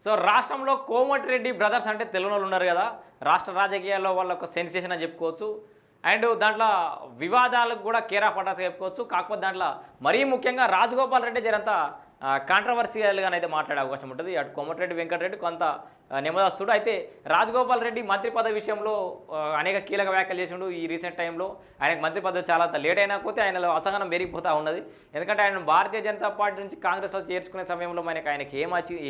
So రాష్ట్రంలో Komatireddy brothers అంటే తెలియనోళ్ళు ఉన్నారు కదా. రాష్ట్ర రాజకీయాల్లో వాళ్ళ ఒక సెన్సేషన్ అని చెప్పుకోవచ్చు. అండ్ దాంట్లో వివాదాలకు కూడా కేర్ ఆఫ్ అడ్రస్గా చెప్పుకోవచ్చు. కాకపోతే దాంట్లో మరీ ముఖ్యంగా రాజగోపాల్ రెడ్డి జరంతా కాంట్రవర్సియల్గానైతే మాట్లాడే అవకాశం ఉంటుంది. అటు కోమటిరెడ్డి వెంకటరెడ్డి కొంత నెమ్మదస్తుడు. అయితే రాజగోపాల్ రెడ్డి మంత్రి పదవి విషయంలో అనేక కీలక వ్యాఖ్యలు చేసిండు. ఈ రీసెంట్ టైంలో ఆయనకు మంత్రి పదవి చాలా లేట్ అయినా పోతే ఆయనలో అసహనం పెరిగిపోతూ ఉన్నది. ఎందుకంటే ఆయన భారతీయ జనతా పార్టీ నుంచి కాంగ్రెస్లో చేర్చుకునే సమయంలో ఆయనకి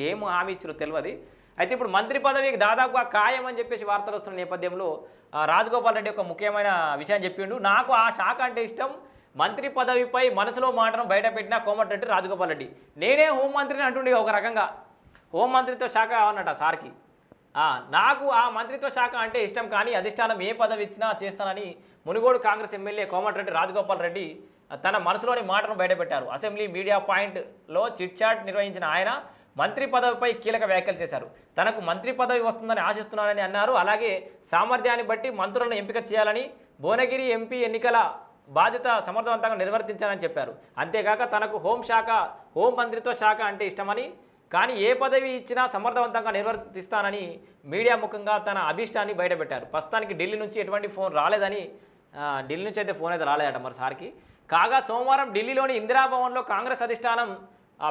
ఏం హామీ ఇచ్చారో తెలియదు. అయితే ఇప్పుడు మంత్రి పదవికి దాదాపుగా ఖాయం అని చెప్పేసి వార్తలు వస్తున్న నేపథ్యంలో రాజగోపాల్ రెడ్డి ఒక ముఖ్యమైన విషయం చెప్పిండు. నాకు ఆ శాఖ అంటే ఇష్టం. మంత్రి పదవిపై మనసులో మాటను బయటపెట్టిన కోమటిరెడ్డి రాజగోపాల్ రెడ్డి. నేనే హోంమంత్రిని అంటుండే ఒక రకంగా. హోంమంత్రిత్వ శాఖ అన్నట సార్కి. నాకు ఆ మంత్రిత్వ శాఖ అంటే ఇష్టం, కానీ అధిష్టానం ఏ పదవి ఇచ్చినా చేస్తానని మునుగోడు కాంగ్రెస్ ఎమ్మెల్యే కోమటిరెడ్డి రాజగోపాల్ రెడ్డి తన మనసులోని మాటను బయటపెట్టారు. అసెంబ్లీ మీడియా పాయింట్లో చిట్ చాట్ నిర్వహించిన ఆయన మంత్రి పదవిపై కీలక వ్యాఖ్యలు చేశారు. తనకు మంత్రి పదవి వస్తుందని ఆశిస్తున్నానని అన్నారు. అలాగే సామర్థ్యాన్ని బట్టి మంత్రులను ఎంపిక చేయాలని, భువనగిరి ఎంపీ ఎన్నికల బాధ్యత సమర్థవంతంగా నిర్వర్తించాలని చెప్పారు. అంతేకాక తనకు హోం మంత్రిత్వ శాఖ అంటే ఇష్టమని, కానీ ఏ పదవి ఇచ్చినా సమర్థవంతంగా నిర్వర్తిస్తానని మీడియా ముఖంగా తన అభిష్టాన్ని బయటపెట్టారు. ప్రస్తుతానికి ఢిల్లీ నుంచి ఎటువంటి ఫోన్ రాలేదని, ఢిల్లీ నుంచి అయితే ఫోన్ అయితే రాలేదట మరి సార్కి. కాగా సోమవారం ఢిల్లీలోని ఇందిరాభవన్లో కాంగ్రెస్ అధిష్టానం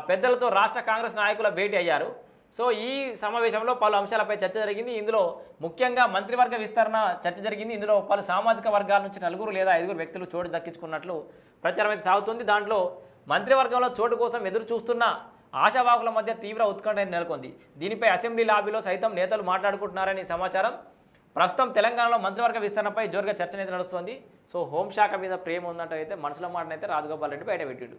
పెద్దలతో రాష్ట్ర కాంగ్రెస్ నాయకుల భేటీ అయ్యారు. సో ఈ సమావేశంలో పలు అంశాలపై చర్చ జరిగింది. ఇందులో ముఖ్యంగా మంత్రివర్గ విస్తరణ చర్చ జరిగింది. ఇందులో పలు సామాజిక వర్గాల నుంచి 4 లేదా 5 వ్యక్తులు చోటు దక్కించుకున్నట్లు ప్రచారం అయితే సాగుతుంది. దాంట్లో మంత్రివర్గంలో చోటు కోసం ఎదురు చూస్తున్న ఆశావాహుల మధ్య తీవ్ర ఉత్కంఠ నెలకొంది. దీనిపై అసెంబ్లీ లాబీలో సైతం నేతలు మాట్లాడుకుంటున్నారని సమాచారం. ప్రస్తుతం తెలంగాణలో మంత్రివర్గ విస్తరణపై జోరుగా చర్చ అయితే నడుస్తోంది. సో హోంశాఖ మీద ప్రేమ ఉన్నట్టయితే మనసులో మాటనైతే రాజగోపాల్ రెడ్డి బయటపెట్టాడు.